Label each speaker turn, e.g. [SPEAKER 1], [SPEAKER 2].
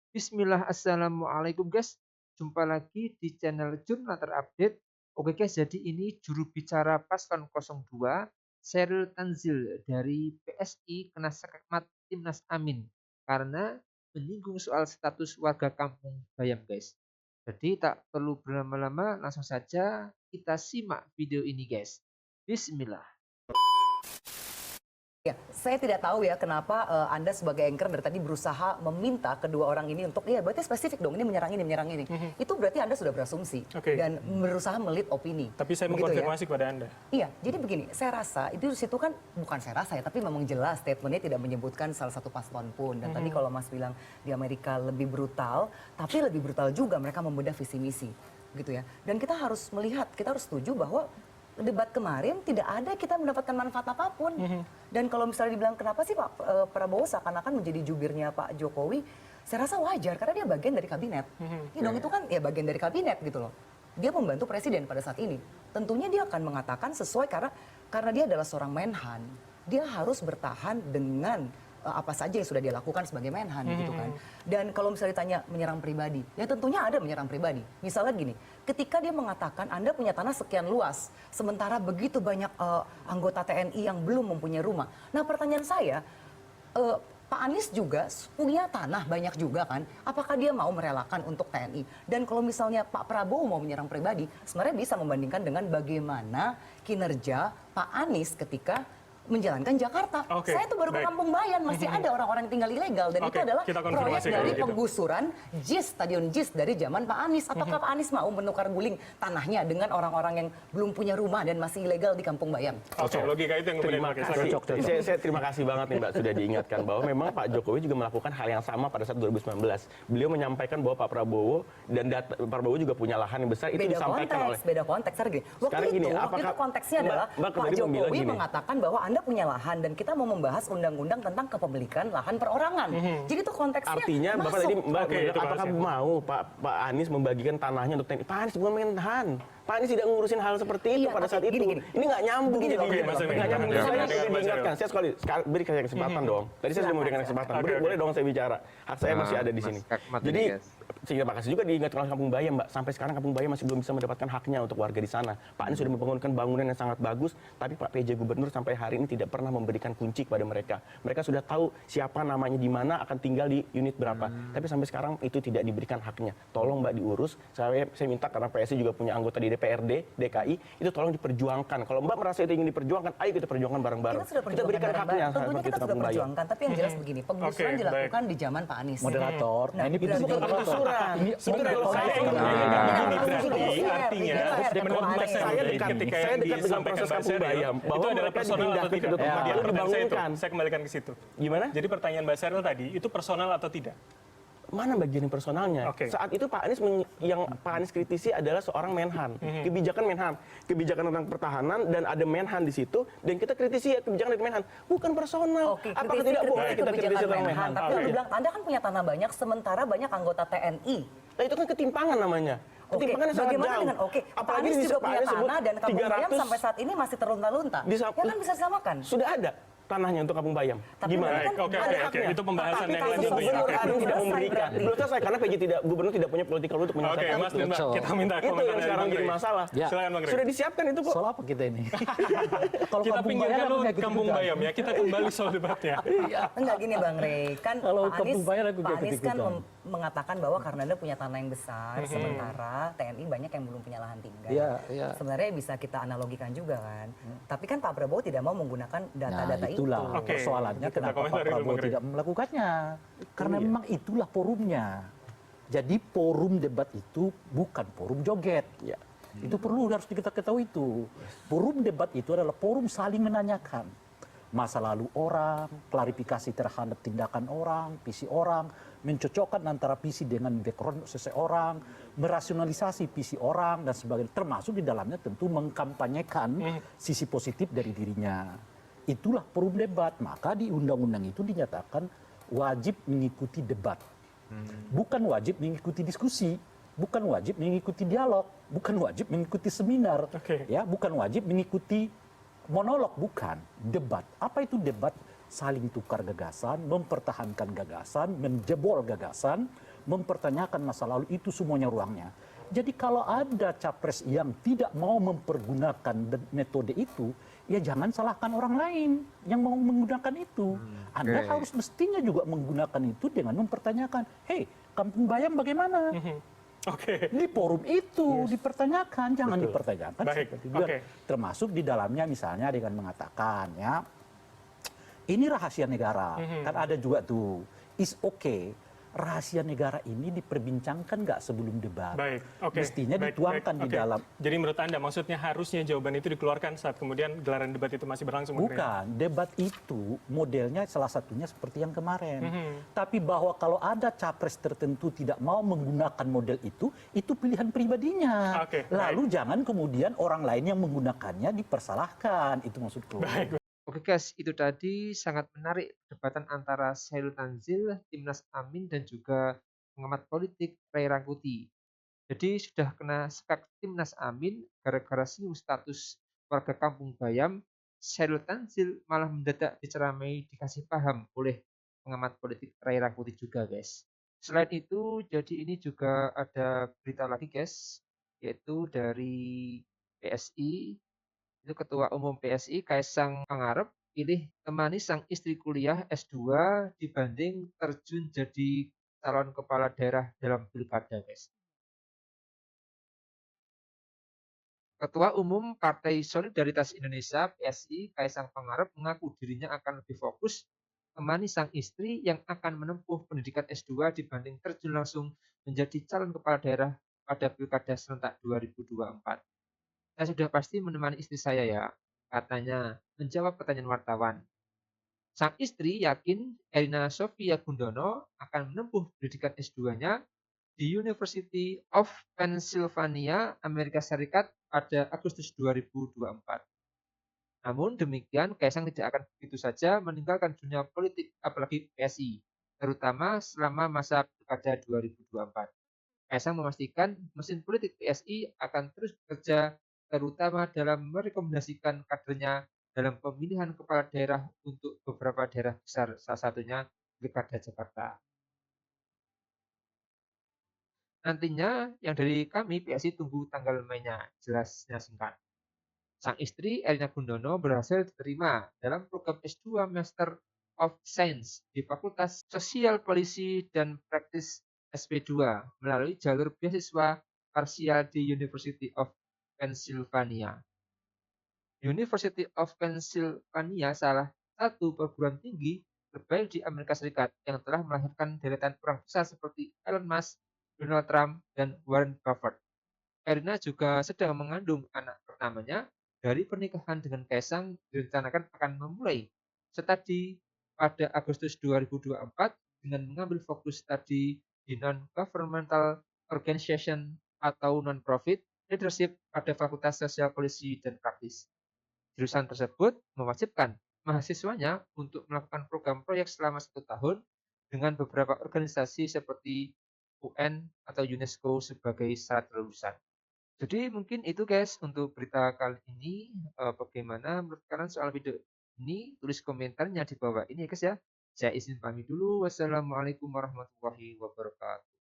[SPEAKER 1] Bismillah, assalamualaikum guys. Jumpa lagi di channel Jurnal Terupdate. Oke guys, jadi ini juru bicara Paslon 02, Sheryl Tanzil dari PSI kena sekmat Timnas Amin karena menyinggung soal status warga kampung Bayam guys. Jadi tak perlu berlama-lama, langsung saja kita simak video ini guys. Bismillah.
[SPEAKER 2] Ya, saya tidak tahu ya kenapa Anda sebagai anchor dari tadi berusaha meminta kedua orang ini untuk, iya berarti spesifik dong, ini menyerang ini, menyerang ini. Itu berarti Anda sudah berasumsi dan berusaha melit opini.
[SPEAKER 3] Tapi saya
[SPEAKER 2] Begitu
[SPEAKER 3] mengkonfirmasi kepada Anda.
[SPEAKER 2] Iya, jadi begini, saya rasa itu di situ kan, bukan saya rasa ya, tapi memang jelas statementnya tidak menyebutkan salah satu paslon pun. Dan tadi kalau Mas bilang di Amerika lebih brutal, tapi lebih brutal juga mereka membedah visi misi, gitu ya. Dan kita harus melihat, kita harus setuju bahwa debat kemarin tidak ada kita mendapatkan manfaat apapun. Dan kalau misalnya dibilang kenapa sih Pak Prabowo seakan-akan menjadi jubirnya Pak Jokowi, saya rasa wajar karena dia bagian dari kabinet. Ya dong, itu kan ya bagian dari kabinet gitu loh. Dia membantu presiden pada saat ini. Tentunya dia akan mengatakan sesuai karena dia adalah seorang menhan. Dia harus bertahan dengan apa saja yang sudah dia lakukan sebagai menhan gitu kan. Dan kalau misalnya ditanya menyerang pribadi, ya tentunya ada menyerang pribadi. Misalnya gini, ketika dia mengatakan Anda punya tanah sekian luas, sementara begitu banyak anggota TNI yang belum mempunyai rumah. Nah pertanyaan saya, Pak Anies juga punya tanah banyak juga kan. Apakah dia mau merelakan untuk TNI? Dan kalau misalnya Pak Prabowo mau menyerang pribadi, sebenarnya bisa membandingkan dengan bagaimana kinerja Pak Anies ketika menjalankan Jakarta. Saya tuh baru ke Kampung Bayan, masih ada orang-orang yang tinggal ilegal. Dan itu adalah proyek dari penggusuran Stadion JIS dari zaman Pak Anies. Apakah Pak Anies mau menukar guling tanahnya dengan orang-orang yang belum punya rumah dan masih ilegal di Kampung Bayam?
[SPEAKER 3] Oke, logika itu yang kemudian
[SPEAKER 4] Saya terima kasih banget nih Mbak sudah diingatkan bahwa memang Pak Jokowi juga melakukan hal yang sama pada saat 2019. Beliau menyampaikan bahwa Pak Prabowo dan Pak Prabowo juga punya lahan yang besar, itu disampaikan oleh...
[SPEAKER 2] Beda konteks. Waktu itu konteksnya adalah Pak Jokowi mengatakan bahwa Anda punya lahan dan kita mau membahas undang-undang tentang kepemilikan lahan perorangan. Jadi itu konteksnya
[SPEAKER 4] artinya
[SPEAKER 2] masuk.
[SPEAKER 4] Bapak tadi apakah mau Pak Anies membagikan tanahnya untuk TNI? Pak Anies bukan menhan. Pak Anies tidak ngurusin hal seperti itu pada saat itu. Ini nggak nyambung jadi. Nggak nyambung. Saya sudah diingatkan. Saya sekali beri saya kesempatan dong. Tadi saya sudah memberikan kesempatan. Boleh dong saya bicara. Hak saya masih ada di sini. Jadi terima kasih juga diingatkan oleh Kampung Bayam, Mbak. Sampai sekarang Kampung Bayam masih belum bisa mendapatkan haknya untuk warga di sana. Pak Anies sudah membangunkan bangunan yang sangat bagus, tapi Pak PJ Gubernur sampai hari ini tidak pernah memberikan kunci kepada mereka. Mereka sudah tahu siapa namanya di mana, akan tinggal di unit berapa. Tapi sampai sekarang itu tidak diberikan haknya. Tolong Mbak diurus. Saya minta karena PSI juga punya anggota di DPRD, DKI, itu tolong diperjuangkan. Kalau Mbak merasa itu ingin diperjuangkan, ayo kita perjuangkan bareng-bareng.
[SPEAKER 2] Kita berikan haknya. Tentunya kita sudah perjuangkan, tapi yang jelas begini, penggusuran dilakukan di zaman Pak Anies.
[SPEAKER 5] Moderator,
[SPEAKER 2] nah ini
[SPEAKER 4] bukan penggusuran.
[SPEAKER 3] Artinya
[SPEAKER 4] saya dekat dengan proses Kampung Bayam bahwa
[SPEAKER 3] itu adalah personal atau tidak? Saya kembalikan ke situ.
[SPEAKER 4] Gimana?
[SPEAKER 3] Jadi pertanyaan Mbak Sheryl tadi itu personal atau tidak?
[SPEAKER 4] Mana bagian yang personalnya? Saat itu Pak Anies yang Pak Anies kritisi adalah seorang menhan, kebijakan menhan, kebijakan tentang pertahanan dan ada menhan di situ dan kita kritisi ya kebijakan dari menhan, bukan personal. Apakah tidak boleh kita kritisi tentang menhan?
[SPEAKER 2] Tapi Anda bilang Anda kan punya tanah banyak sementara banyak anggota TNI.
[SPEAKER 4] Nah itu kan ketimpangan namanya. Ketimpangannya sangat jauh.
[SPEAKER 2] Dengan Pak Anies juga punya tanah dan Kampung Bayam sampai saat ini masih terlunta-lunta. Ya kan bisa disamakan.
[SPEAKER 4] Sudah ada tanahnya untuk Kampung Bayam. Gimana?
[SPEAKER 3] Oke. Itu pembahasan yang lanjut tuh ya.
[SPEAKER 4] Tidak memberikan. Belum selesai karena Gubernur tidak punya political will untuk menyelesaikan
[SPEAKER 3] Mas Mbak, kita minta
[SPEAKER 4] itu
[SPEAKER 3] komentar
[SPEAKER 4] yang sekarang jadi masalah.
[SPEAKER 3] Silakan Bang Rey.
[SPEAKER 4] Sudah disiapkan itu kok.
[SPEAKER 5] Soal apa kita ini?
[SPEAKER 3] Kalau kita pinggirkan dulu Kampung Bayam ya, kita kembali soal debatnya.
[SPEAKER 2] Enggak gini Bang Rey, kan Pak Anies kan mengatakan bahwa karena Anda punya tanah yang besar, sementara TNI banyak yang belum punya lahan tinggal. Sebenarnya bisa kita analogikan juga kan. Tapi kan Pak Prabowo tidak mau menggunakan data-data itu.
[SPEAKER 5] Itulah persoalannya kenapa Pak Prabowo tidak melakukannya. Karena memang itulah forumnya. Jadi forum debat itu bukan forum joget. Itu harus kita ketahui itu. Forum debat itu adalah forum saling menanyakan masa lalu orang, klarifikasi terhadap tindakan orang, visi orang, mencocokkan antara visi dengan background seseorang, merasionalisasi visi orang dan sebagainya. Termasuk di dalamnya tentu mengkampanyekan sisi positif dari dirinya. Itulah forum debat. Maka di undang-undang itu dinyatakan wajib mengikuti debat. Bukan wajib mengikuti diskusi. Bukan wajib mengikuti dialog. Bukan wajib mengikuti seminar. Ya, bukan wajib mengikuti monolog. Bukan. Debat. Apa itu debat? Saling tukar gagasan, mempertahankan gagasan, menjebol gagasan, mempertanyakan masa lalu itu semuanya ruangnya. Jadi kalau ada capres yang tidak mau mempergunakan metode itu, ya jangan salahkan orang lain yang mau menggunakan itu. Anda harus mestinya juga menggunakan itu dengan mempertanyakan, hei, Kampung Bayam bagaimana?
[SPEAKER 3] Oke.
[SPEAKER 5] Di forum itu dipertanyakan, jangan dipertanyakan
[SPEAKER 3] Baik.
[SPEAKER 5] seperti itu. Termasuk di dalamnya misalnya dengan mengatakan ya, ini rahasia negara. Kan ada juga tuh, is okay. Rahasia negara ini diperbincangkan nggak sebelum debat?
[SPEAKER 3] Baik, oke.
[SPEAKER 5] Mestinya dituangkan di dalam.
[SPEAKER 3] Jadi menurut Anda maksudnya harusnya jawaban itu dikeluarkan saat kemudian gelaran debat itu masih berlangsung?
[SPEAKER 5] Bukan, debat itu modelnya salah satunya seperti yang kemarin. Tapi bahwa kalau ada capres tertentu tidak mau menggunakan model itu pilihan pribadinya. Lalu jangan kemudian orang lain yang menggunakannya dipersalahkan, itu maksudku.
[SPEAKER 3] Baik.
[SPEAKER 1] Oke guys, itu tadi sangat menarik perdebatan antara Chairul Tanzil, Timnas Amin, dan juga pengamat politik Ray Rangkuti. Jadi sudah kena sekak Timnas Amin gara-gara singgung status warga Kampung Bayam, Chairul Tanzil malah mendadak diceramai dikasih paham oleh pengamat politik Ray Rangkuti juga guys. Selain itu, jadi ini juga ada berita lagi guys, yaitu dari PSI. Itu Ketua Umum PSI Kaisang Pangarep pilih temani sang istri kuliah S2 dibanding terjun jadi calon kepala daerah dalam pilkada, guys. Ketua Umum Partai Solidaritas Indonesia PSI Kaisang Pangarep mengaku dirinya akan lebih fokus temani sang istri yang akan menempuh pendidikan S2 dibanding terjun langsung menjadi calon kepala daerah pada pilkada serentak 2024. Saya sudah pasti menemani istri saya ya, katanya menjawab pertanyaan wartawan. Sang istri yakin Erina Sofia Gundono akan menempuh pendidikan S2-nya di University of Pennsylvania, Amerika Serikat pada Agustus 2024. Namun demikian, Kaisang tidak akan begitu saja meninggalkan dunia politik, apalagi PSI, terutama selama masa pilkada 2024. Kaisang memastikan mesin politik PSI akan terus bekerja terutama dalam merekomendasikan kadernya dalam pemilihan kepala daerah untuk beberapa daerah besar, salah satunya Pilkada Jakarta. Nantinya yang dari kami PSI tunggu tanggal mainnya, jelasnya singkat. Sang istri Erina Gundono berhasil diterima dalam program S2 Master of Science di Fakultas Sosial Polisi dan Praktis SP2 melalui jalur beasiswa parsial di University of Pennsylvania. University of Pennsylvania salah satu perguruan tinggi terbaik di Amerika Serikat yang telah melahirkan deretan orang besar seperti Elon Musk, Donald Trump, dan Warren Buffett. Erina juga sedang mengandung anak pertamanya dari pernikahan dengan Kaisang direncanakan akan memulai studi pada Agustus 2024 dengan mengambil fokus studi di non-governmental organization atau non-profit leadership pada Fakultas Sosial Polisi dan Praktis. Jurusan tersebut mewajibkan mahasiswanya untuk melakukan program proyek selama 1 tahun dengan beberapa organisasi seperti UN atau UNESCO sebagai syarat lulusan. Jadi mungkin itu guys untuk berita kali ini. Bagaimana menurut kalian soal video ini? Tulis komentarnya di bawah ini ya guys ya. Saya izin pamit dulu. Wassalamualaikum warahmatullahi wabarakatuh.